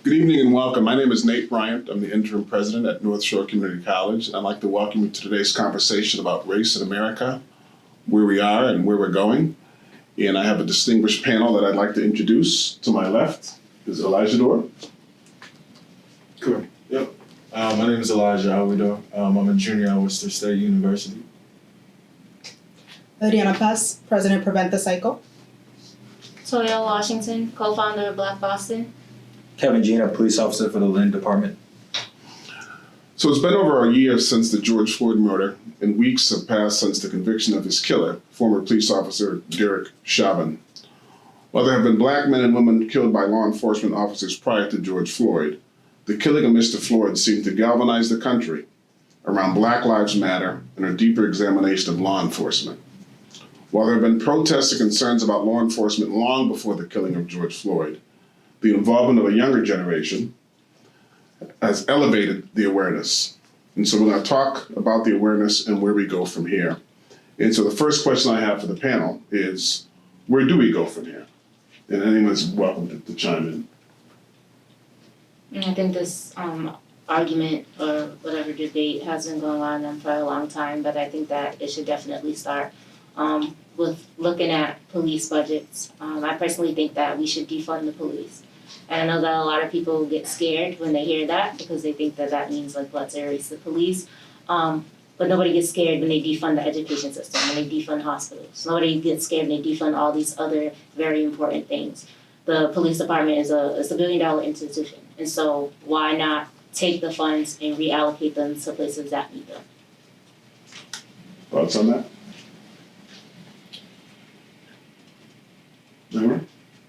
Good evening and welcome. My name is Nate Bryant. I'm the interim president at North Shore Community College. And I'd like to welcome you to today's conversation about race in America, where we are and where we're going. And I have a distinguished panel that I'd like to introduce. To my left is Elijah Dorr. Correct. Yep. My name is Elijah Alwidor. I'm a junior at Worcester State University. Adriana Paz, President Prevent the Cycle. Toya Washington, co-founder of Black Boston. Kevin Gina, police officer for the Lynn Department. So it's been over a year since the George Floyd murder, and weeks have passed since the conviction of his killer, former police officer Derek Chauvin. While there have been black men and women killed by law enforcement officers prior to George Floyd, the killing of Mr. Floyd seemed to galvanize the country around Black Lives Matter and a deeper examination of law enforcement. While there have been protests and concerns about law enforcement long before the killing of George Floyd, the involvement of a younger generation has elevated the awareness. And so we're going to talk about the awareness and where we go from here. And so the first question I have for the panel is, where do we go from here? And anyone's welcome to chime in. And I think this argument or whatever debate has been going on for a long time, but I think that it should definitely start with looking at police budgets. I personally think that we should defund the police. And I know that a lot of people get scared when they hear that because they think that that means like let's erase the police. But nobody gets scared when they defund the education system, when they defund hospitals. Nobody gets scared when they defund all these other very important things. The police department is a $1 billion institution. And so why not take the funds and reallocate them to places that need them? Thoughts on that?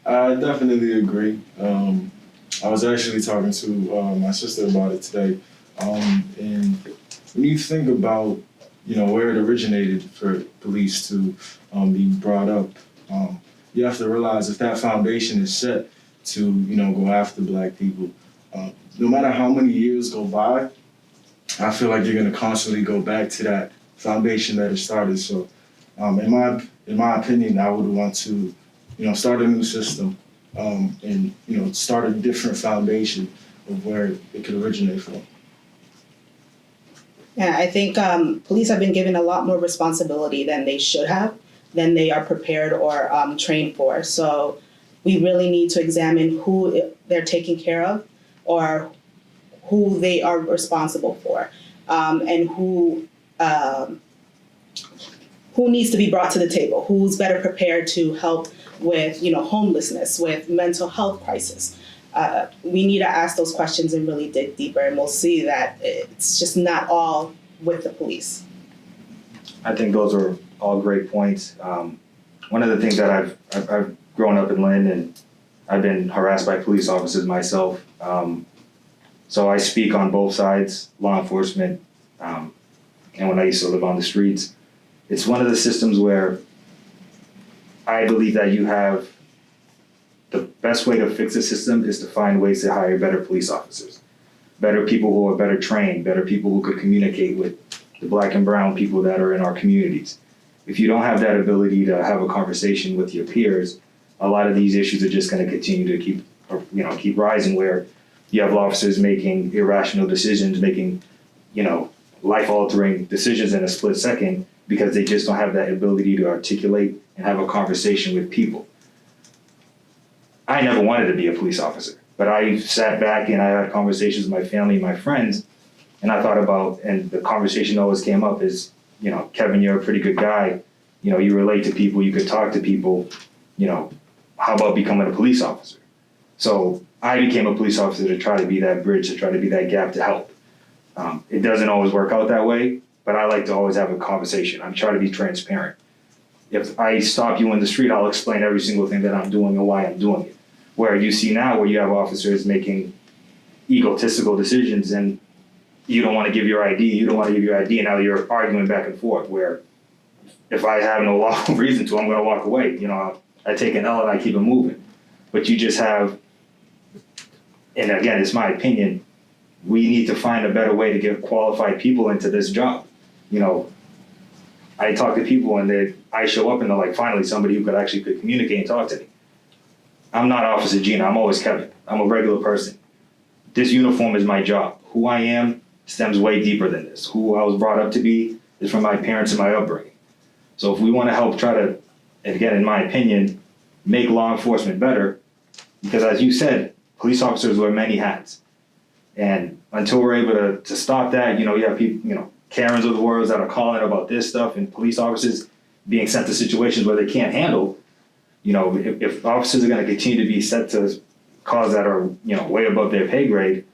I definitely agree. I was actually talking to my sister about it today. And when you think about, where it originated for police to be brought up, you have to realize if that foundation is set to, go after black people, no matter how many years go by, I feel like you're going to constantly go back to that foundation that it started. So, in my opinion, I would want to, start a new system and, start a different foundation of where it could originate from. Yeah, I think police have been given a lot more responsibility than they should have, than they are prepared or trained for. So we really need to examine who they're taking care of or who they are responsible for, and who needs to be brought to the table, who's better prepared to help with homelessness, with mental health crisis. We need to ask those questions and really dig deeper, and we'll see that it's just not all with the police. I think those are all great points. One of the things that I've grown up in Lynn, and I've been harassed by police officers myself. So I speak on both sides, law enforcement, and when I used to live on the streets. It's one of the systems where I believe that you have the best way to fix the system is to find ways to hire better police officers, better people who are better trained, better people who could communicate with the black and brown people that are in our communities. If you don't have that ability to have a conversation with your peers, a lot of these issues are just going to continue to keep rising, where you have officers making irrational decisions, making, life-altering decisions in a split second because they just don't have that ability to articulate and have a conversation with people. I never wanted to be a police officer, but I sat back and I had conversations with my family and my friends, and I thought about, and the conversation always came up is, Kevin, you're a pretty good guy. You relate to people, you could talk to people, how about becoming a police officer? So I became a police officer to try to be that bridge, to try to be that gap to help. It doesn't always work out that way, but I like to always have a conversation. I'm trying to be transparent. If I stop you in the street, I'll explain every single thing that I'm doing and why I'm doing it. Where you see now where you have officers making egotistical decisions and you don't want to give your ID, and now you're arguing back and forth, where if I have no lawful reason to, I'm going to walk away. I take an L and I keep it moving. But you just have, and again, it's my opinion, we need to find a better way to get qualified people into this job. I talk to people and I show up and they're like, finally, somebody who could communicate and talk to me. I'm not Officer Gina, I'm always Kevin. I'm a regular person. this uniform is my job. Who I am stems way deeper than this. Who I was brought up to be is from my parents and my upbringing. So if we want to help try to, again, in my opinion, make law enforcement better, because as you said, police officers wear many hats. And until we're able to stop that, you have people, Karens of the world that are calling about this stuff, and police officers being sent to situations where they can't handle. If officers are going to continue to be set to cause that are, way above their pay grade,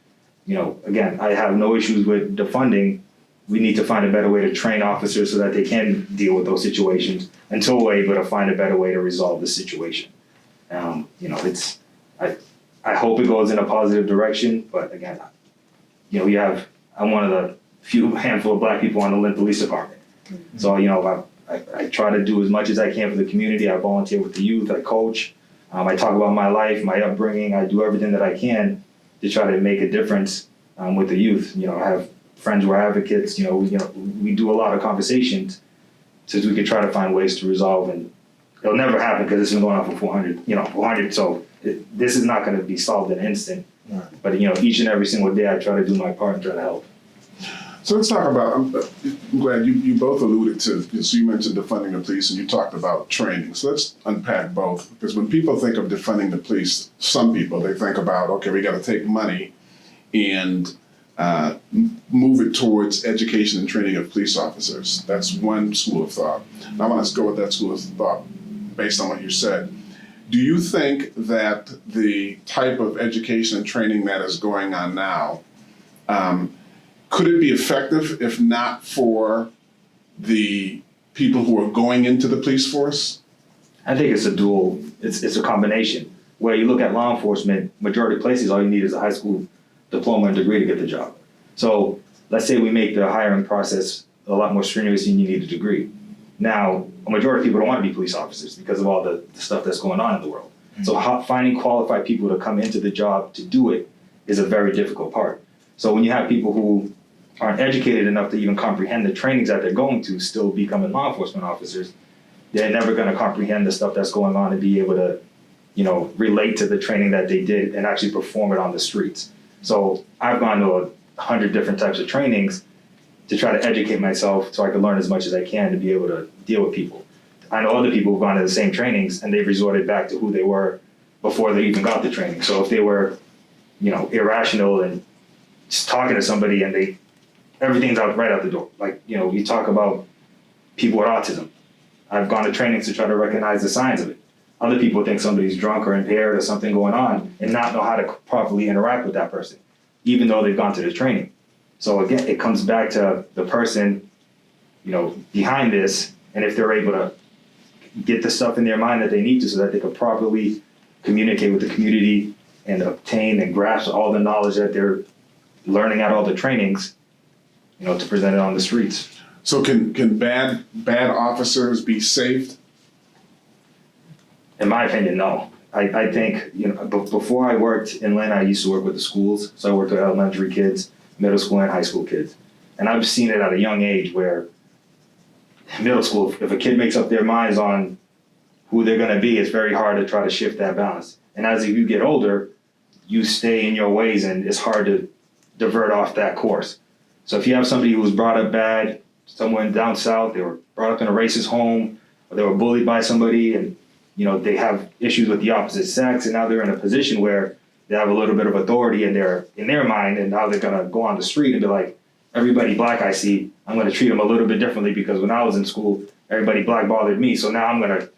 again, I have no issues with defunding. We need to find a better way to train officers so that they can deal with those situations until we're able to find a better way to resolve the situation. I hope it goes in a positive direction, but again, I'm one of the handful of black people on the Lynn Police Department. Mm-hmm. So, I try to do as much as I can for the community. I volunteer with the youth, I coach, I talk about my life, my upbringing. I do everything that I can to try to make a difference with the youth. I have friends who are advocates. We do a lot of conversations so we can try to find ways to resolve. And it'll never happen because it's been going on for 400. So this is not going to be solved in an instant. Right. But each and every single day, I try to do my part and try to help. So let's talk about, I'm glad you both alluded to, so you mentioned defunding the police and you talked about training. So let's unpack both, because when people think of defunding the police, some people, they think about, okay, we got to take money and move it towards education and training of police officers. That's one school of thought. And I want to go with that school of thought based on what you said. Do you think that the type of education and training that is going on now, could it be effective if not for the people who are going into the police force? I think it's it's a combination. Where you look at law enforcement, majority of places, all you need is a high school diploma and degree to get the job. So let's say we make the hiring process a lot more strenuous and you need a degree. Now, a majority of people don't want to be police officers because of all the stuff that's going on in the world. Mm-hmm. So finding qualified people to come into the job to do it is a very difficult part. So when you have people who aren't educated enough to even comprehend the trainings that they're going to still becoming law enforcement officers, they're never going to comprehend the stuff that's going on and be able to, relate to the training that they did and actually perform it on the streets. So I've gone to 100 different types of trainings to try to educate myself so I can learn as much as I can to be able to deal with people. I know other people who've gone to the same trainings and they've resorted back to who they were before they even got the training. So if they were, irrational and just talking to somebody and everything's right out the door. Like, you talk about people with autism. I've gone to trainings to try to recognize the signs of it. Other people think somebody's drunk or impaired or something going on and not know how to properly interact with that person, even though they've gone to the training. So again, it comes back to the person, behind this, and if they're able to get the stuff in their mind that they need to so that they can properly communicate with the community and obtain and grasp all the knowledge that they're learning at all the trainings, to present it on the streets. So can bad officers be saved? In my opinion, no. I think, before I worked in Lynn, I used to work with the schools. So I worked with elementary kids, middle school and high school kids. And I've seen it at a young age where middle school, if a kid makes up their minds on who they're going to be, it's very hard to try to shift that balance. And as you get older, you stay in your ways and it's hard to divert off that course. So if you have somebody who was brought up bad, someone down south, they were brought up in a racist home, or they were bullied by somebody, and they have issues with the opposite sex, and now they're in a position where they have a little bit of authority in their mind, and now they're gonna go on the street and be like, everybody black I see, I'm gonna treat them a little bit differently because when I was in school, everybody black bothered me, so now I'm gonna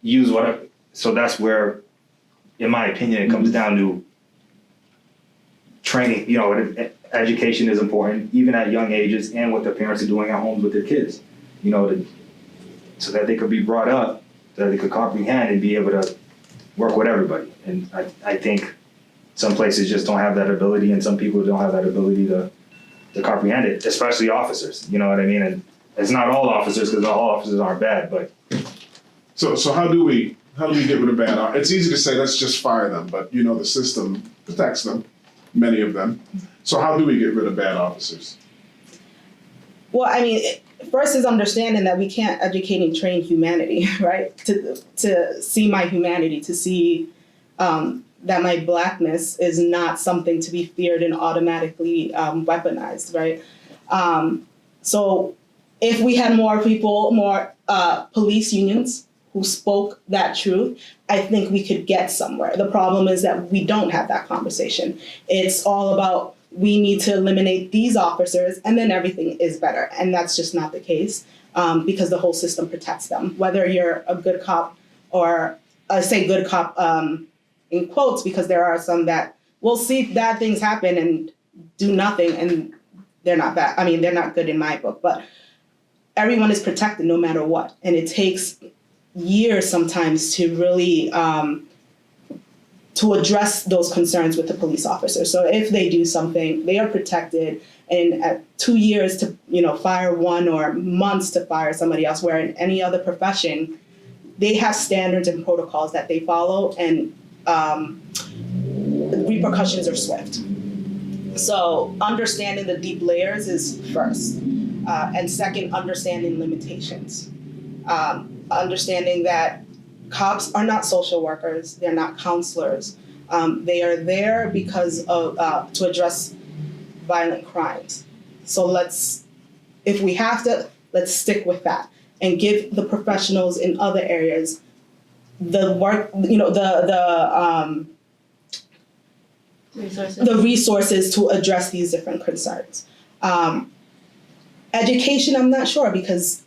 use whatever. So that's where, in my opinion, it comes down to training. Education is important, even at young ages, and what their parents are doing at homes with their kids, so that they could be brought up, so that they could comprehend and be able to work with everybody. And I think some places just don't have that ability, and some people don't have that ability to comprehend it, especially officers, you know what I mean? And it's not all officers, because all officers aren't bad, but. So how do we get rid of bad? It's easy to say, let's just fire them, but the system protects them, many of them. So how do we get rid of bad officers? Well, first is understanding that we can't educate and train humanity, right? To see my humanity, to see that my blackness is not something to be feared and automatically weaponized, right? So if we had more police unions who spoke that truth, I think we could get somewhere. The problem is that we don't have that conversation. It's all about, we need to eliminate these officers and then everything is better. And that's just not the case, because the whole system protects them. Whether you're a good cop, or I say good cop in quotes, because there are some that will see bad things happen and do nothing, and they're not bad. I mean, they're not good in my book, but everyone is protected no matter what. And it takes years sometimes to really to address those concerns with the police officer. So if they do something, they are protected, and at 2 years to fire one, or months to fire somebody else, where in any other profession, they have standards and protocols that they follow, and the repercussions are swift. So understanding the deep layers is first. And second, understanding limitations. Understanding that cops are not social workers, they're not counselors. They are there because of to address violent crimes. So let's stick with that and give the professionals in other areas the work, the resources to address these different concerns. Education, I'm not sure, because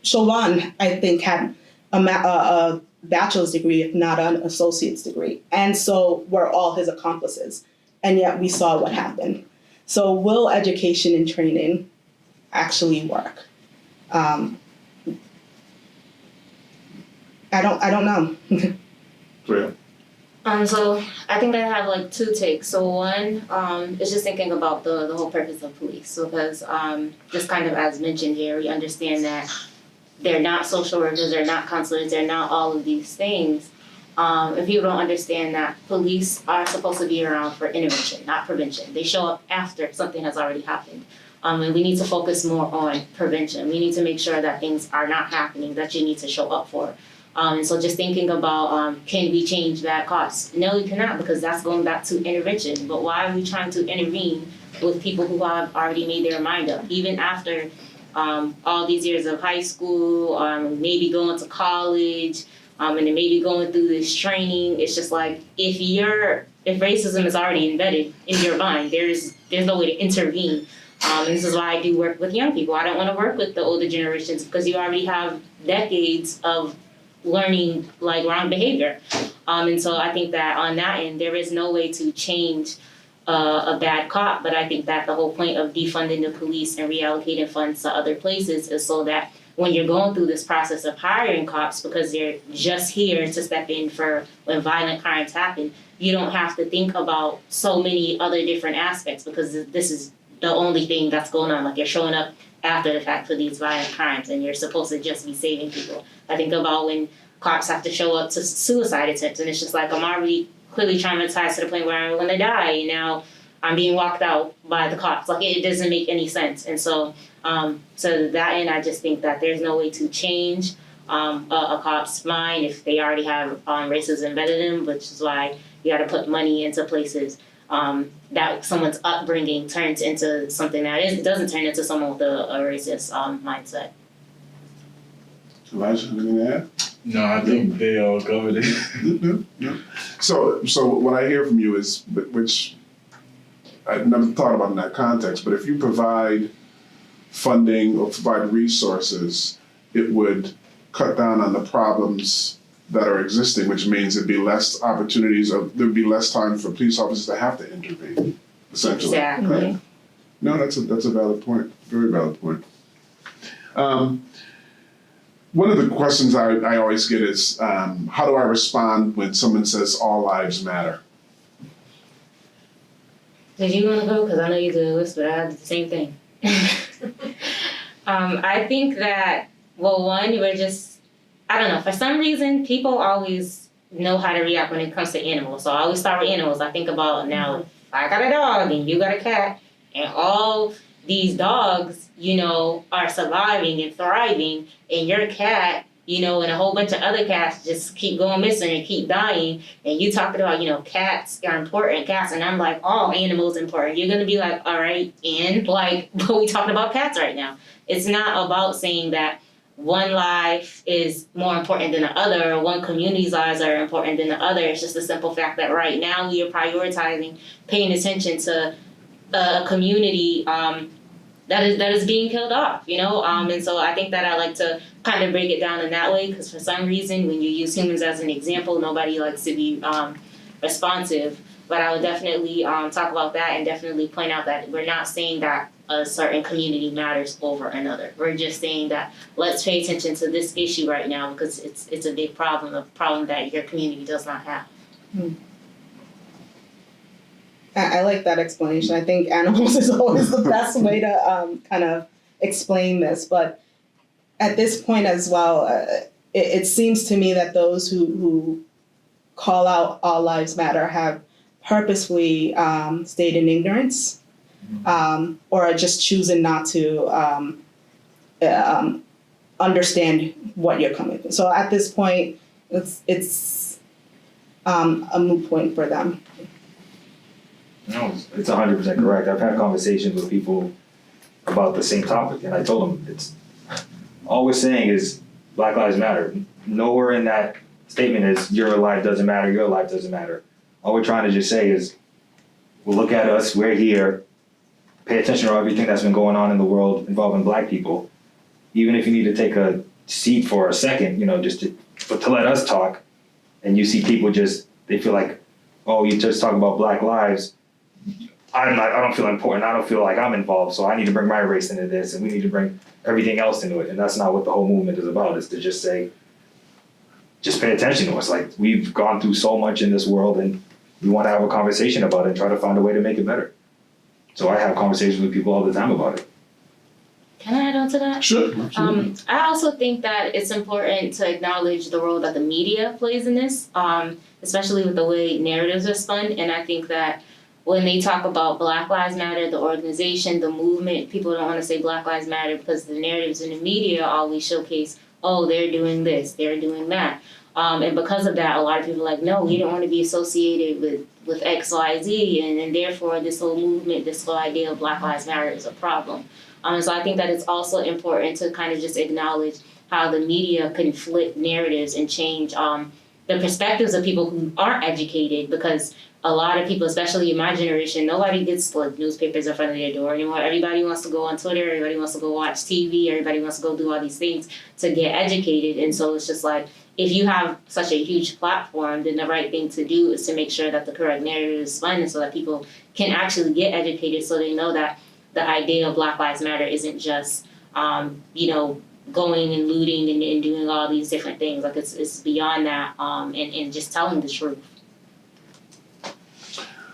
Chauvin, I think, had a bachelor's degree, if not an associate's degree. And so were all his accomplices. And yet we saw what happened. So will education and training actually work? I don't know. Yeah. So I think I have like two takes. So one is just thinking about the whole purpose of police. So because just kind of as mentioned here, we understand that they're not social workers, they're not counselors, they're not all of these things. If people don't understand that police are supposed to be around for intervention, not prevention. They show up after something has already happened. And we need to focus more on prevention. We need to make sure that things are not happening that you need to show up for. And so just thinking about, can we change bad cops? No, we cannot, because that's going back to intervention. But why are we trying to intervene with people who have already made their mind up? Even after all these years of high school, maybe going to college, and then maybe going through this training, it's just like, if racism is already embedded in your mind, there's no way to intervene. And this is why I do work with young people. I don't want to work with the older generations, because you already have decades of learning like wrong behavior. And so I think that on that end, there is no way to change a bad cop. But I think that the whole point of defunding the police and reallocating funds to other places is so that when you're going through this process of hiring cops, because they're just here to step in for when violent crimes happen, you don't have to think about so many other different aspects, because this is the only thing that's going on. Like, you're showing up after the fact for these violent crimes, and you're supposed to just be saving people. I think about when cops have to show up to suicide attempts, and it's just like, I'm already clearly traumatized to the point where I'm going to die, and now I'm being walked out by the cops. Like, it doesn't make any sense. And so, to that end, I just think that there's no way to change a cop's mind if they already have racism embedded in them, which is why you got to put money into places that someone's upbringing turns into something that doesn't turn into someone with a racist mindset. Elijah, anything to add? No, I think they all covered it. No. So what I hear from you is, which I never thought about in that context, but if you provide funding or provide resources, it would cut down on the problems that are existing, which means there'd be less opportunities, there'd be less time for police officers to have to intervene, essentially. Exactly. Right? No, that's a valid point, very valid point. One of the questions I always get is, how do I respond when someone says all lives matter? Did you want to go? Because I know you did a list, but I had the same thing. I think that, well, one, we're just, I don't know, for some reason, people always know how to react when it comes to animals. So I always start with animals. I think about, now, if I got a dog and you got a cat, and all these dogs, are surviving and thriving, and your cat you know, and a whole bunch of other cats just keep going missing and keep dying, and you talking about, you know, cats are important, cats, and I'm like, all animals important. You're gonna be like, all right, and like, but we talking about cats right now. It's not about saying that one life is more important than the other, or one community's lives are important than the other. It's just the simple fact that right now we are prioritizing paying attention to a community that is being killed off, you know? And so I think that I like to kind of break it down in that way, because for some reason, when you use humans as an example, nobody likes to be responsive. But I would definitely talk about that and definitely point out that we're not saying that a certain community matters over another. We're just saying that let's pay attention to this issue right now because it's a big problem, a problem that your community does not have. I like that explanation. I think animals is always the best way to kind of explain this. But at this point as well, it seems to me that those who call out all lives matter have purposefully stayed in ignorance, or are just choosing not to understand what you're coming from. So at this point, it's a moot point for them. No, it's 100% correct. I've had conversations with people about the same topic, and I told them it's all we're saying is Black Lives Matter. Nowhere in that statement is your life doesn't matter, your life doesn't matter. All we're trying to just say is, well, look at us, we're here. Pay attention to everything that's been going on in the world involving Black people. Even if you need to take a seat for a second, you know, just to let us talk, and you see people just, they feel like, oh, you just talk about Black lives. I don't feel important. I don't feel like I'm involved, so I need to bring my race into this, and we need to bring everything else into it. And that's not what the whole movement is about. Is to just say, just pay attention to us. Like, we've gone through so much in this world, and we want to have a conversation about it and try to find a way to make it better. So I have conversations with people all the time about it. Can I add on to that? Sure. Absolutely. I also think that it's important to acknowledge the role that the media plays in this, especially with the way narratives are spun. And I think that when they talk about Black Lives Matter, the organization, the movement, people don't want to say Black Lives Matter because the narratives in the media always showcase, oh, they're doing this, they're doing that. And because of that, a lot of people are like, no, we don't want to be associated with X, Y, Z, and therefore this whole movement, this whole idea of Black Lives Matter is a problem. So I think that it's also important to kind of just acknowledge how the media can flip narratives and change the perspectives of people who aren't educated, because a lot of people, especially in my generation, nobody gets like newspapers in front of their door anymore. Everybody wants to go on Twitter, everybody wants to go watch TV, everybody wants to go do all these things to get educated. And so it's just like, if you have such a huge platform, then the right thing to do is to make sure that the correct narrative is spun so that people can actually get educated, so they know that the idea of Black Lives Matter isn't just, going and looting and doing all these different things. Like, it's beyond that, and just telling the truth.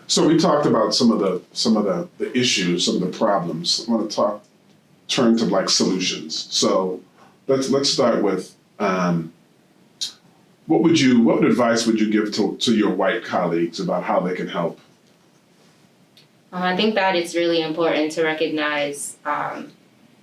So we talked about some of the issues, some of the problems. I want to turn to like solutions. So let's start with what advice would you give to your white colleagues about how they can help? I think that it's really important to recognize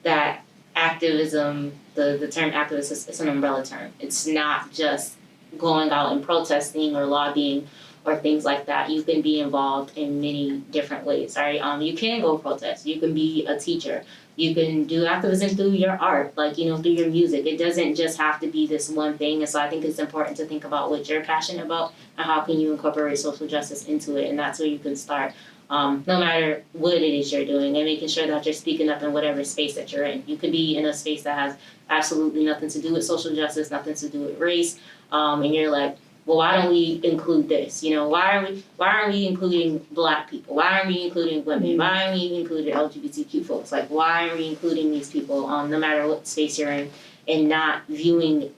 that activism, the term activist is an umbrella term. It's not just going out and protesting or lobbying or things like that. You can be involved in many different ways, right? You can go protest. You can be a teacher. You can do activism through your art, through your music. It doesn't just have to be this one thing. And so I think it's important to think about what you're passionate about and how can you incorporate social justice into it. And that's where you can start, no matter what it is you're doing, and making sure that you're speaking up in whatever space that you're in. You could be in a space that has absolutely nothing to do with social justice, nothing to do with race, and you're like, well, why don't we include this? Why aren't we including Black people? Why aren't we including women? Why aren't we including LGBTQ folks? Like, why aren't we including these people, no matter what space you're in, and not viewing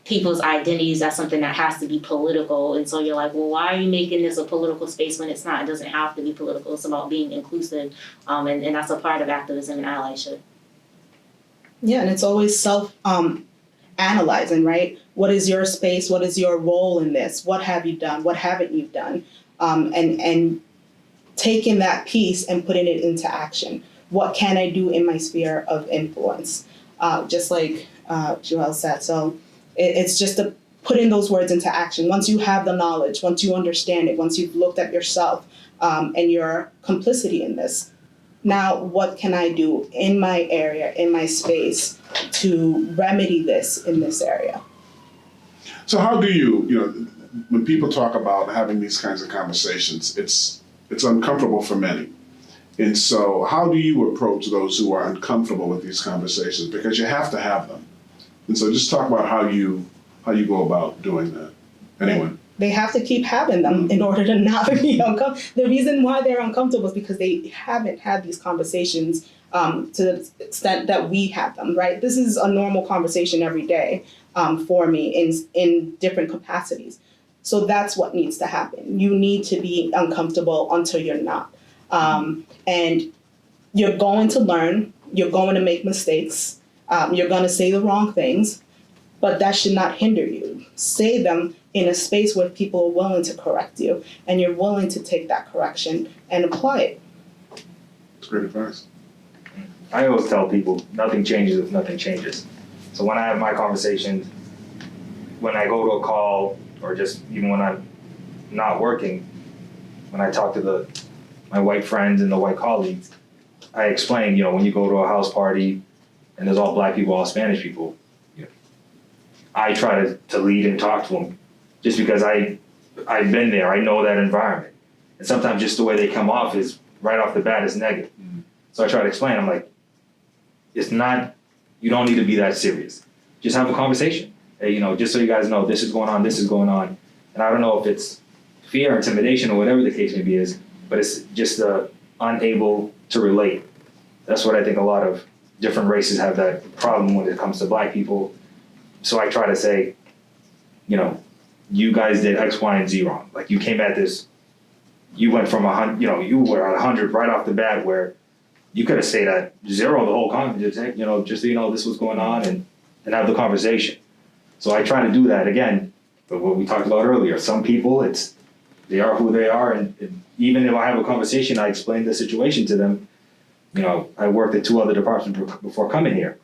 people's identities as something that has to be political? And so you're like, well, why are you making this a political space when it's not? It doesn't have to be political. It's about being inclusive, and that's a part of activism and allyship. Yeah, and it's always self-analyzing, right? What is your space? What is your role in this? What have you done? What haven't you done? And taking that piece and putting it into action. What can I do in my sphere of influence? Just like Joelle said. So It's just to putting those words into action. Once you have the knowledge, once you understand it, once you've looked at yourself and your complicity in this, now what can I do in my area, in my space, to remedy this in this area? So how do you know, when people talk about having these kinds of conversations, it's uncomfortable for many. And so how do you approach those who are uncomfortable with these conversations? Because you have to have them. And so just talk about how you go about doing that. Anyone? They have to keep having them in order to not be uncomfortable. The reason why they're uncomfortable is because they haven't had these conversations to the extent that we have them, right? This is a normal conversation every day for me in different capacities. So that's what needs to happen. You need to be uncomfortable until you're not. And you're going to learn, you're going to make mistakes, you're going to say the wrong things, but that should not hinder you. Say them in a space where people are willing to correct you and you're willing to take that correction and apply it. It's great advice. I always tell people nothing changes if nothing changes. So when I have my conversations, when I go to a call, or just even when I'm not working, when I talk to my white friends and the white colleagues, I explain, when you go to a house party and there's all black people, all Spanish people, I try to lead and talk to them just because I've been there. I know that environment. And sometimes just the way they come off is right off the bat is negative. So I try to explain, I'm like, it's not, you don't need to be that serious. Just have a conversation. Hey, just so you guys know, this is going on, this is going on. And I don't know if it's fear, intimidation, or whatever the case may be but it's just unable to relate. That's what I think a lot of different races have that problem when it comes to black people. So I try to say, you guys did X, Y, and Z wrong. Like you came at this, you went from 100, you were at 100 right off the bat where you could have stayed at 0 the whole conversation, just so you know this was going on and have the conversation. So I try to do that again, but what we talked about earlier, some people, they are who they are, and even if I have a conversation, I explain the situation to them. I worked at 2 other departments before coming here.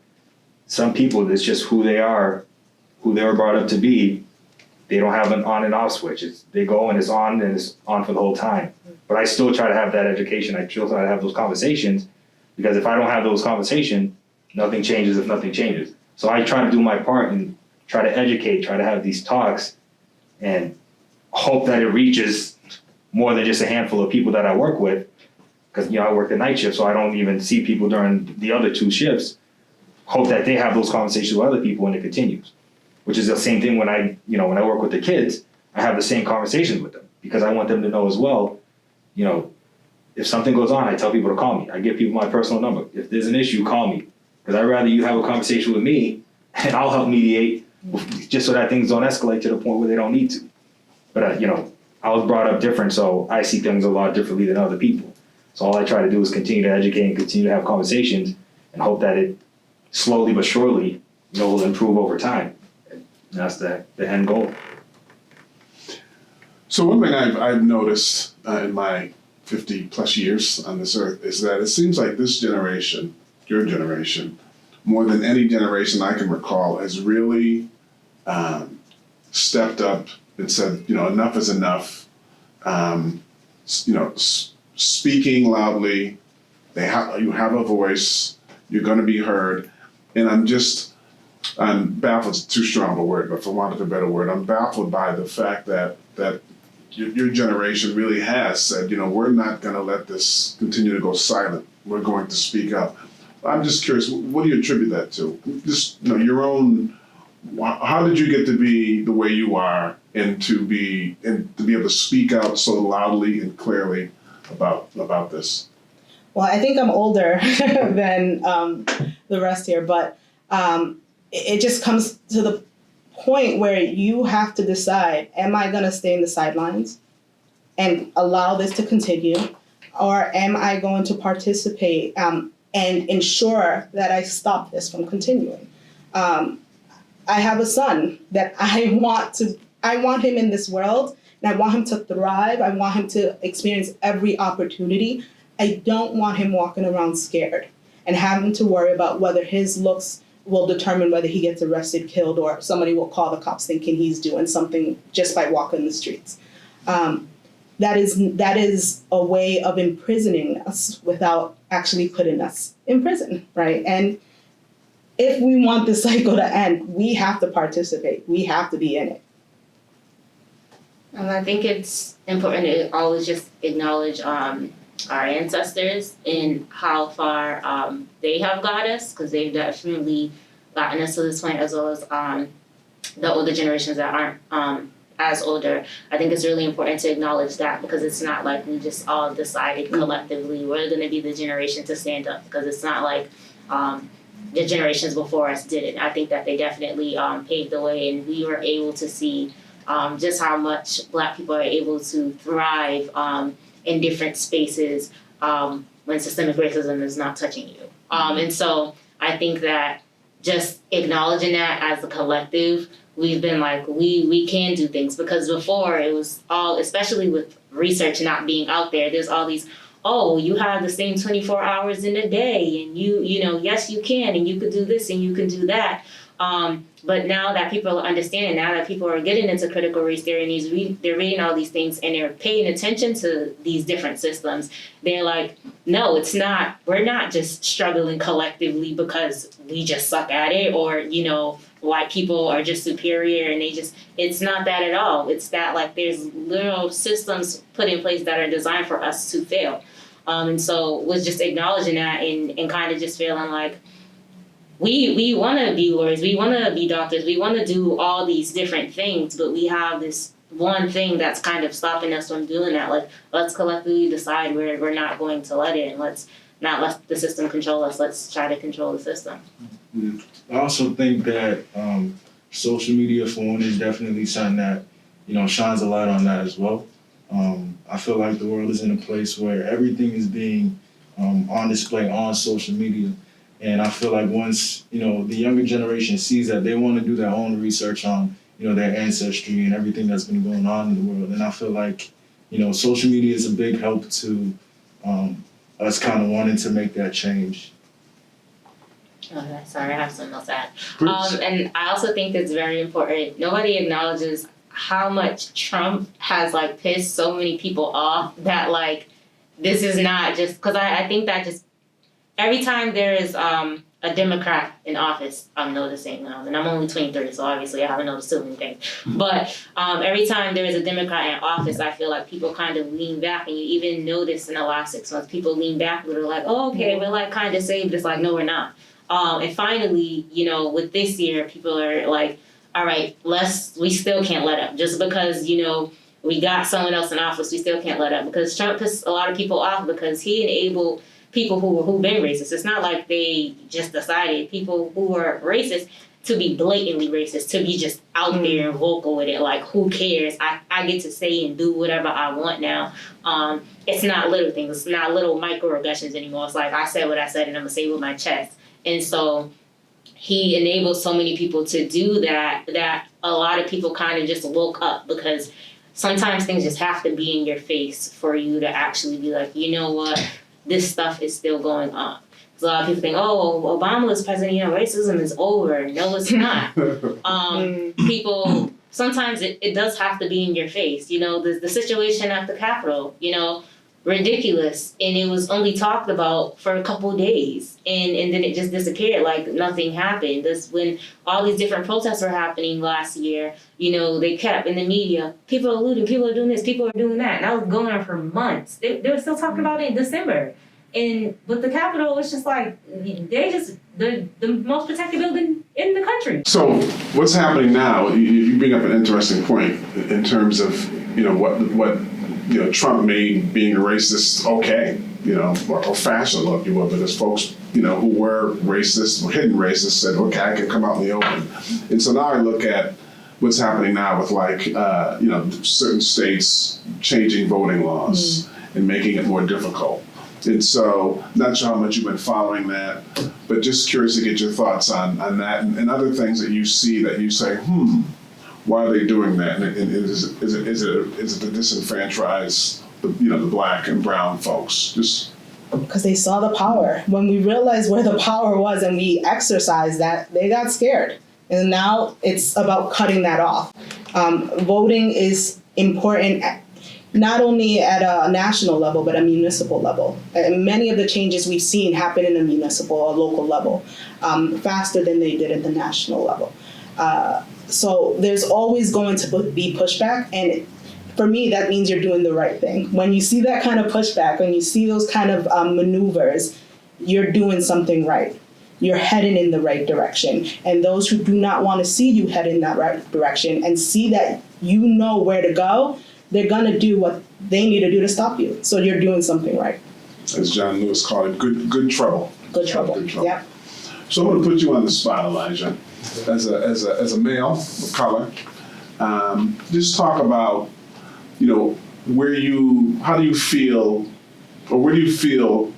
Some people, it's just who they are, who they were brought up to be. They don't have an on and off switch. They go and it's on for the whole time. But I still try to have that education. I still try to have those conversations, because if I don't have those conversations, nothing changes if nothing changes. So I try to do my part and try to educate, try to have these talks, and hope that it reaches more than just a handful of people that I work with. Because I work the night shift, so I don't even see people during the other 2 shifts. Hope that they have those conversations with other people and it continues. Which is the same thing when I work with the kids, I have the same conversations with them, because I want them to know as well, if something goes on, I tell people to call me. I give people my personal number. If there's an issue, call me. Because I'd rather you have a conversation with me and I'll help mediate, just so that things don't escalate to the point where they don't need to. But I was brought up different, so I see things a lot differently than other people. So all I try to do is continue to educate and continue to have conversations and hope that it slowly but surely, will improve over time. And that's the end goal. So one thing I've noticed in my 50 plus years on this earth is that it seems like this generation, your generation, more than any generation I can recall, has really stepped up and said, enough is enough. Speaking loudly, you have a voice, you're going to be heard. And I'm baffled, it's too strong of a word, but for want of a better word, I'm baffled by the fact that your generation really has said, we're not going to let this continue to go silent. We're going to speak up. I'm just curious, what do you attribute that to? Just, your own, how did you get to be the way you are and to be able to speak out so loudly and clearly about this? Well, I think I'm older than the rest here, but it just comes to the point where you have to decide, am I going to stay in the sidelines and allow this to continue, or am I going to participate and ensure that I stop this from continuing? I have a son that I want him in this world, and I want him to thrive. I want him to experience every opportunity. I don't want him walking around scared and having to worry about whether his looks will determine whether he gets arrested, killed, or somebody will call the cops thinking he's doing something just by walking the streets. That is a way of imprisoning us without actually putting us in prison, right? And if we want this cycle to end, we have to participate. We have to be in it. And I think it's important to always just acknowledge our ancestors and how far they have got us, because they've definitely gotten us to this point, as well as the older generations that aren't as older. I think it's really important to acknowledge that, because it's not like we just all decided collectively we're going to be the generation to stand up, because it's not like the generations before us did it. I think that they definitely paved the way, and we were able to see just how much Black people are able to thrive in different spaces when systemic racism is not touching you. And so I think that just acknowledging that as a collective, we've been like, we can do things, because before it was all, especially with research not being out there, there's all these, oh, you have the same 24 hours in a day, and you know, yes, you can, and you could do this and you can do that. But now that people are understanding, now that people are getting into critical race theory, they're reading all these things and they're paying attention to these different systems, they're like, no, it's not, we're not just struggling collectively because we just suck at it, or, you know, white people are just superior and it's not that at all. It's that, like, there's literal systems put in place that are designed for us to fail. And so was just acknowledging that and kind of just feeling like, we want to be lawyers, we want to be doctors, we want to do all these different things, but we have this one thing that's kind of stopping us from doing that. Like, let's collectively decide we're not going to let it, and let's not let the system control us. Let's try to control the system. I also think that social media, for one, is definitely something that, you know, shines a light on that as well. I feel like the world is in a place where everything is being on display on social media. And I feel like once, you know, the younger generation sees that, they want to do their own research on, you know, their ancestry and everything that's been going on in the world. And I feel like, you know, social media is a big help to us kind of wanting to make that change. Okay, sorry, I have something else to add. And I also think it's very important. Nobody acknowledges how much Trump has, like, pissed so many people off that, like, this is not just, because I think that just, every time there is a Democrat in office, I'm noticing, and I'm only 23, so obviously I haven't noticed too many things, but every time there is a Democrat in office, I feel like people kind of lean back, and you even notice in the last 6 months, people lean back, they're like, oh, okay, we're, like, kind of saved. It's like, no, we're not. And finally, you know, with this year, people are like, all right, we still can't let up. Just because, you know, we got someone else in office, we still can't let up. Because Trump pissed a lot of people off, because he enabled people who've been racist. It's not like they just decided, people who were racist, to be blatantly racist, to be just out there and vocal with it. Like, who cares? I get to say and do whatever I want now. It's not little things. It's not little microaggressions anymore. It's like, I said what I said, and I'm going to say it with my chest. And so he enabled so many people to do that a lot of people kind of just woke up, because sometimes things just have to be in your face for you to actually be like, you know what? This stuff is still going on. So a lot of people think, oh, Obama was president, you know, racism is over. No, it's not. People, sometimes it does have to be in your face. You know, the situation at the Capitol, you know, ridiculous. And it was only talked about for a couple of days. And then it just disappeared like nothing happened. That's when all these different protests were happening last year. You know, they kept in the media, people are looting, people are doing this, people are doing that. And that was going on for months. They were still talking about it in December. And with the Capitol, it's just like, they're just the most protected building in the country. So what's happening now, you bring up an interesting point in terms of, you know, what you know, Trump made being a racist okay, you know, or fashionable, if you will, because folks, you know, who were racist or hidden racists said, okay, I can come out in the open. And so now I look at what's happening now with, like, you know, certain states changing voting laws and making it more difficult. And so, not sure how much you've been following that, but just curious to get your thoughts on that and other things that you see that you say, why are they doing that? And is it to disenfranchise the Black and brown folks? Just Because they saw the power. When we realized where the power was and we exercised that, they got scared. And now it's about cutting that off. Voting is important not only at a national level, but a municipal level. And many of the changes we've seen happen in a municipal or local level faster than they did at the national level. So there's always going to be pushback, and for me, that means you're doing the right thing. When you see that kind of pushback, when you see those kind of maneuvers, you're doing something right. You're heading in the right direction. And those who do not want to see you head in that right direction and see that you know where to go, they're going to do what they need to do to stop you. So you're doing something right. As John Lewis called it, good trouble. Good trouble. Good trouble. Yeah. So I'm going to put you on the spot, Elijah, as a male of color. Just talk about, how do you feel, or where do you feel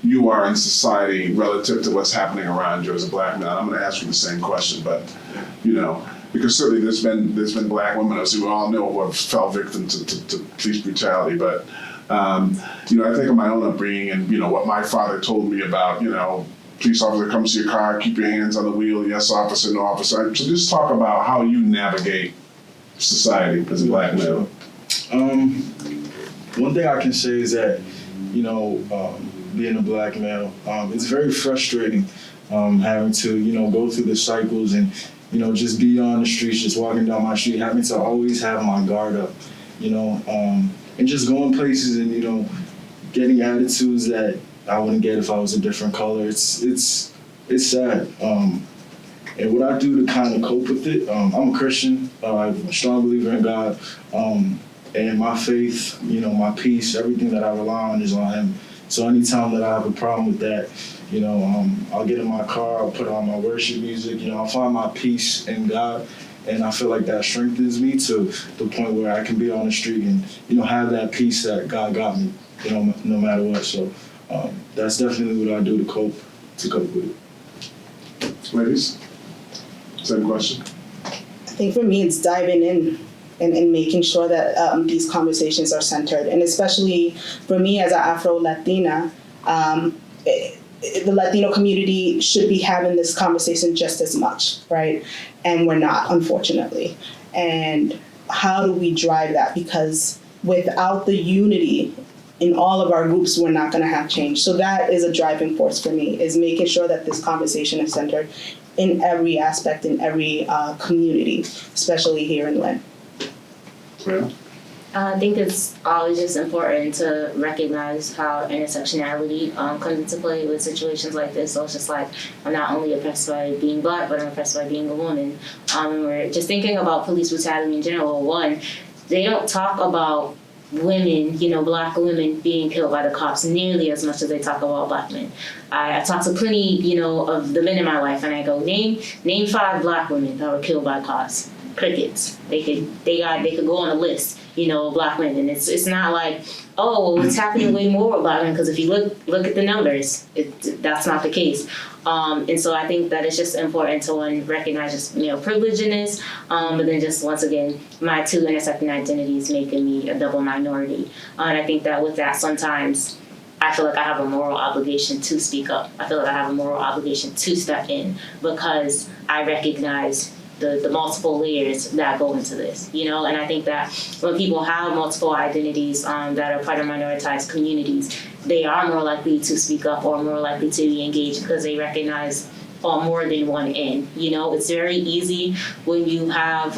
you are in society relative to what's happening around you as a black man? I'm going to ask you the same question, but because certainly there's been black women, as we all know, who have fell victim to police brutality. But I think of my own upbringing and what my father told me about police officer comes to your car, keep your hands on the wheel, yes officer, no officer. So just talk about how you navigate society as a black male. One thing I can say is that being a black male, it's very frustrating having to go through the cycles and just be on the streets, just walking down my street, having to always have my guard up, and just going places and getting attitudes that I wouldn't get if I was a different color. It's sad. And what I do to kind of cope with it, I'm a Christian. I'm a strong believer in God. And my faith, my peace, everything that I rely on is on Him. So anytime that I have a problem with that, I'll get in my car, I'll put on my worship music, I'll find my peace in God. And I feel like that strengthens me to the point where I can be on the street and, have that peace that God got me, no matter what. So that's definitely what I do to cope with it. Ladies, same question. I think for me, it's diving in and making sure that these conversations are centered. And especially for me as an Afro-Latina, the Latino community should be having this conversation just as much, right? And we're not, unfortunately. And how do we drive that? Because without the unity in all of our groups, we're not going to have change. So that is a driving force for me, is making sure that this conversation is centered in every aspect, in every community, especially here in Lynn. Yeah. I think it's always just important to recognize how intersectionality comes into play with situations like this. So it's just like, I'm not only oppressed by being Black, but I'm oppressed by being a woman. And we're just thinking about police brutality in general. One, they don't talk about women, Black women being killed by the cops nearly as much as they talk about Black men. I talk to plenty, of the men in my life, and I go, name 5 Black women that were killed by cops. Crickets. They could go on a list, Black women. It's not like, it's happening way more with Black women, because if you look at the numbers, that's not the case. And so I think that it's just important to recognize just privilege in this, but then just once again, my 2 intersecting identities making me a double minority. And I think that with that, sometimes I feel like I have a moral obligation to speak up. I feel like I have a moral obligation to step in, because I recognize the multiple layers that go into this, and I think that when people have multiple identities that are part of minoritized communities, they are more likely to speak up or more likely to be engaged because they recognize on more than one end. It's very easy when you have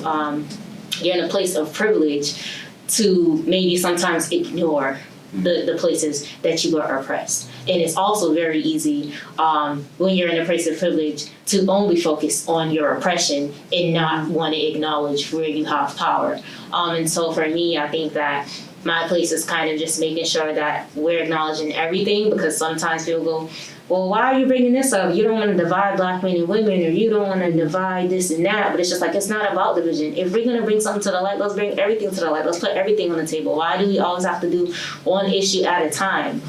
you're in a place of privilege to maybe sometimes ignore the places that you are oppressed. And it's also very easy when you're in a place of privilege to only focus on your oppression and not want to acknowledge where you have power. And so for me, I think that my place is kind of just making sure that we're acknowledging everything, because sometimes people go, well, why are you bringing this up? You don't want to divide black men and women, or you don't want to divide this and that. But it's just like, it's not about division. If we're going to bring something to the light, let's bring everything to the light. Let's put everything on the table. Why do we always have to do one issue at a time?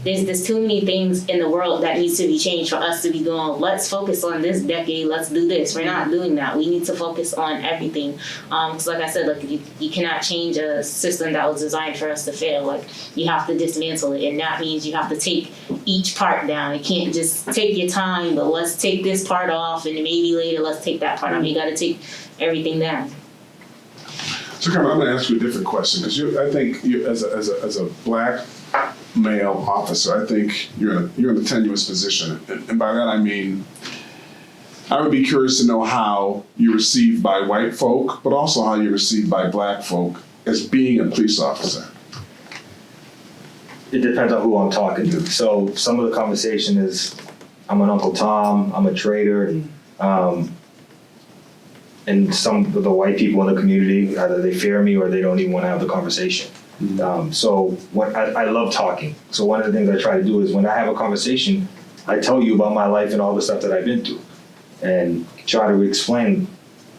There's too many things in the world that needs to be changed for us to be going, let's focus on this decade, let's do this. We're not doing that. We need to focus on everything. Because like I said, like you cannot change a system that was designed for us to fail. Like, you have to dismantle it, and that means you have to take each part down. You can't just take your time, but let's take this part off, and then maybe later let's take that part off. You got to take everything down. So Carmen, I'm going to ask you a different question, because I think you, as a black male officer, I think you're in a tenuous position, and by that I mean, I would be curious to know how you're received by white folk, but also how you're received by black folk as being a police officer. It depends on who I'm talking to. So some of the conversation is, I'm an Uncle Tom, I'm a traitor, and some of the white people in the community, either they fear me or they don't even want to have the conversation. So what I love talking. So one of the things I try to do is, when I have a conversation, I tell you about my life and all the stuff that I've been through, and try to explain.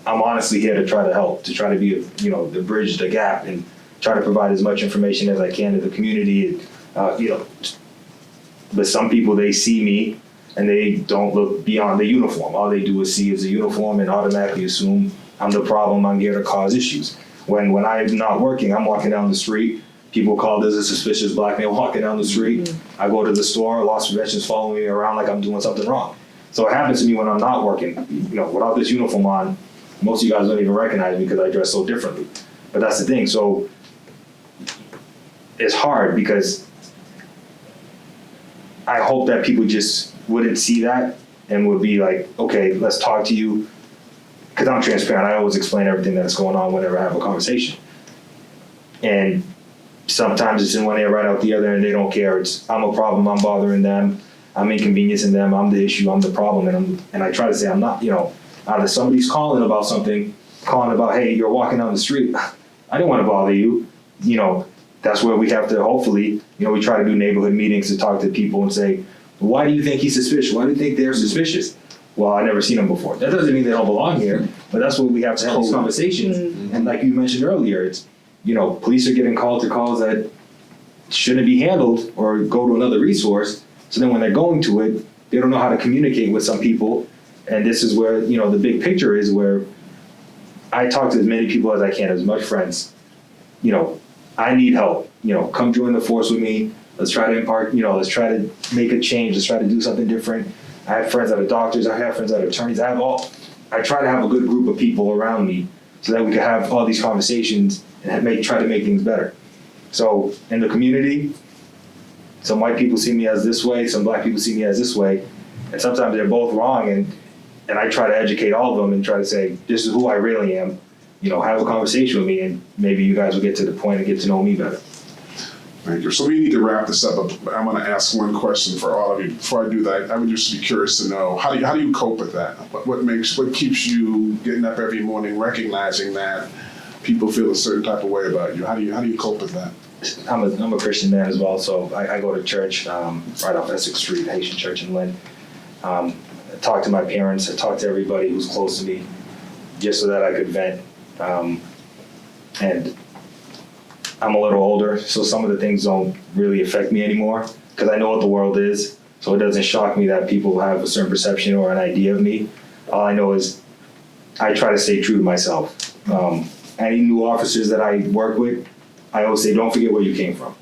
I'm honestly here to try to help, to try to be, the bridge, the gap, and try to provide as much information as I can to the community. But some people, they see me and they don't look beyond the uniform. All they do is see is the uniform and automatically assume I'm the problem. I'm here to cause issues. When I'm not working, I'm walking down the street. People call this a suspicious black male walking down the street. I go to the store, loss prevention's following me around like I'm doing something wrong. So it happens to me when I'm not working. Without this uniform on, most of you guys don't even recognize me because I dress so differently. But that's the thing. So it's hard, because I hope that people just wouldn't see that and would be like, okay, let's talk to you. Because I'm transparent. I always explain everything that's going on whenever I have a conversation. And sometimes it's in one ear right out the other, and they don't care. It's, I'm a problem, I'm bothering them, I'm inconveniencing them, I'm the issue, I'm the problem. And I try to say I'm not, either somebody's calling about something, calling about, hey, you're walking down the street. I didn't want to bother you. That's where we have to, hopefully, we try to do neighborhood meetings to talk to people and say, why do you think he's suspicious? Why do you think they're suspicious? Well, I've never seen them before. That doesn't mean they don't belong here, but that's what we have to have these conversations. And like you mentioned earlier, it's, police are getting called to calls that shouldn't be handled or go to another resource. So then when they're going to it, they don't know how to communicate with some people. And this is where, the big picture is, where I talk to as many people as I can, as much friends. I need help. Come join the force with me. Let's try to impart, let's try to make a change. Let's try to do something different. I have friends that are doctors. I have friends that are attorneys. I try to have a good group of people around me so that we can have all these conversations and try to make things better. So in the community, some white people see me as this way, some black people see me as this way, and sometimes they're both wrong, and I try to educate all of them and try to say, this is who I really am. Have a conversation with me, and maybe you guys will get to the point and get to know me better. Thank you. So we need to wrap this up, but I'm going to ask one question for all of you. Before I do that, I would just be curious to know, how do you cope with that? What keeps you getting up every morning, recognizing that people feel a certain type of way about you? How do you cope with that? I'm a Christian man as well, so I go to church right off Essex Street, Haitian Church in Lynn. I talk to my parents. I talk to everybody who's close to me, just so that I could vent. And I'm a little older, so some of the things don't really affect me anymore, because I know what the world is, so it doesn't shock me that people have a certain perception or an idea of me. All I know is I try to stay true to myself. Any new officers that I work with, I always say, don't forget where you came from.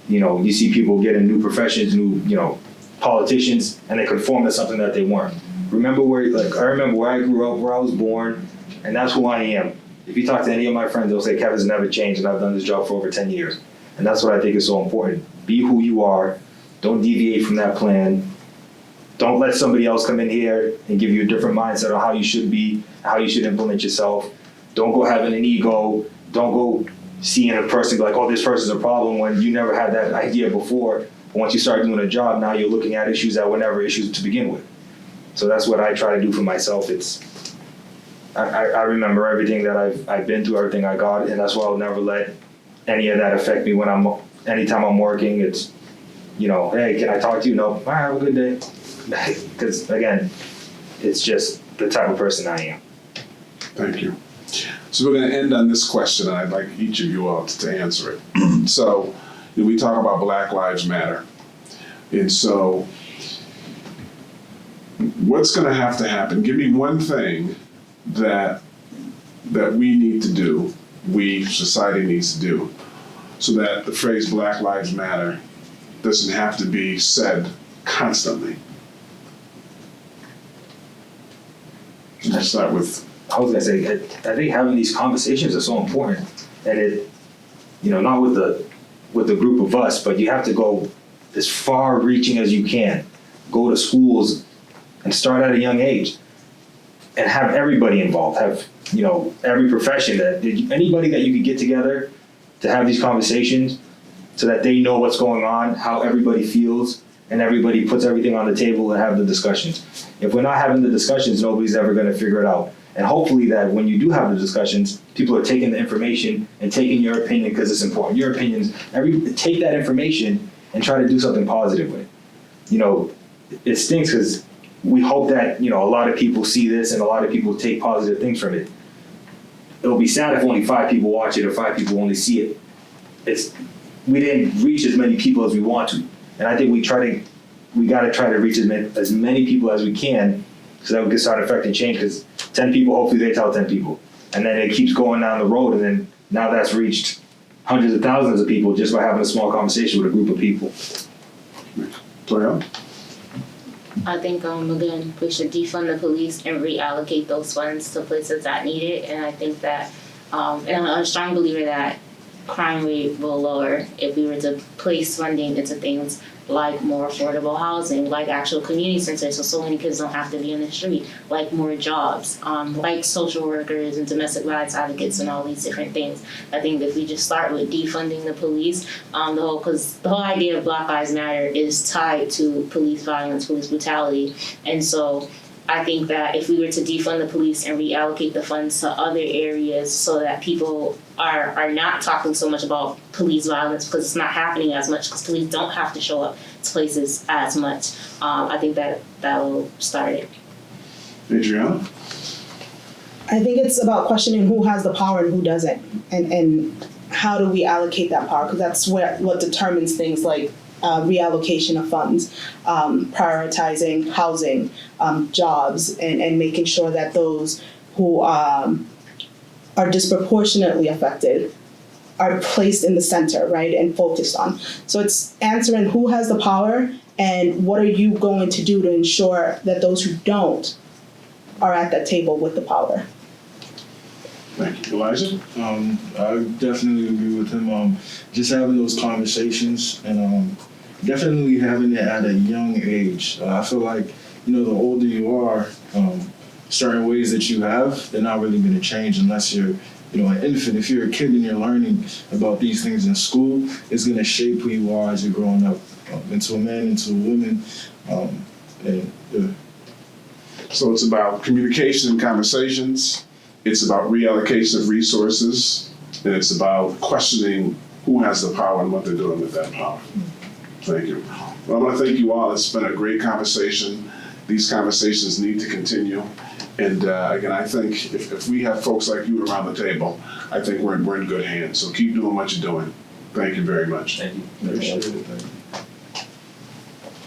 You see people getting new professions, new, politicians, and they conform to something that they weren't. I remember where I grew up, where I was born, and that's who I am. If you talk to any of my friends, they'll say, Kevin's never changed, and I've done this job for over 10 years. And that's what I think is so important. Be who you are. Don't deviate from that plan. Don't let somebody else come in here and give you a different mindset on how you should be, how you should implement yourself. Don't go having an ego. Don't go seeing a person like, oh, this person's a problem, when you never had that idea before. But once you start doing a job, now you're looking at issues that were never issues to begin with. So that's what I try to do for myself. I remember everything that I've been through, everything I got, and that's why I'll never let any of that affect me anytime I'm working. hey, can I talk to you? No, all right, have a good day. Because again, it's just the type of person I am. Thank you. So we're going to end on this question, and I'd like each of you all to answer it. So we talk about Black Lives Matter. And so what's going to happen? Give me one thing that we need to do, society needs to do, so that the phrase Black Lives Matter doesn't have to be said constantly. Let's start with. I was gonna say, I think having these conversations are so important, and it, not with the group of us, but you have to go as far-reaching as you can. Go to schools and start at a young age, and have everybody involved. Have every profession, anybody that you could get together to have these conversations, so that they know what's going on, how everybody feels, and everybody puts everything on the table and have the discussions. If we're not having the discussions, nobody's ever going to figure it out. And hopefully that when you do have the discussions, people are taking the information and taking your opinion because it's important. Your opinions, take that information and try to do something positive with it. It stinks because we hope that, a lot of people see this and a lot of people take positive things from it. It'll be sad if only 5 people watch it or 5 people only see it. We didn't reach as many people as we want to. And I think we got to try to reach as many people as we can so that we can start affecting change, because 10 people, hopefully they tell 10 people. And then it keeps going down the road, and then now that's reached hundreds of thousands of people just by having a small conversation with a group of people. Toya? I think, again, we should defund the police and reallocate those funds to places that need it. And I think that, and I'm a strong believer that crime rate will lower if we were to place funding into things like more affordable housing, like actual community centers so many kids don't have to be in the street, like more jobs, like social workers and domestic violence advocates and all these different things. I think if we just start with defunding the police, because the whole idea of Black Lives Matter is tied to police violence, police brutality, and so I think that if we were to defund the police and reallocate the funds to other areas so that people are not talking so much about police violence because it's not happening as much, because police don't have to show up to places as much, I think that will start it. Adriana? I think it's about questioning who has the power and who doesn't, and how do we allocate that power, because that's what determines things like reallocation of funds, prioritizing housing, jobs, and making sure that those who are disproportionately affected are placed in the center, right, and focused on. So it's answering who has the power and what are you going to do to ensure that those who don't are at that table with the power. Thank you. Elijah? I definitely agree with him. Just having those conversations and definitely having it at a young age. I feel like, the older you are, certain ways that you have, they're not really going to change unless you're, an infant. If you're a kid and you're learning about these things in school, it's going to shape who you are as you're growing up into a man, into a woman. So it's about communication and conversations. It's about reallocation of resources. And it's about questioning who has the power and what they're doing with that power. Thank you. Well, I want to thank you all. It's been a great conversation. These conversations need to continue. And again, I think if we have folks like you around the table, I think we're in good hands. So keep doing what you're doing. Thank you very much. Thank you. Appreciate it. Thank you.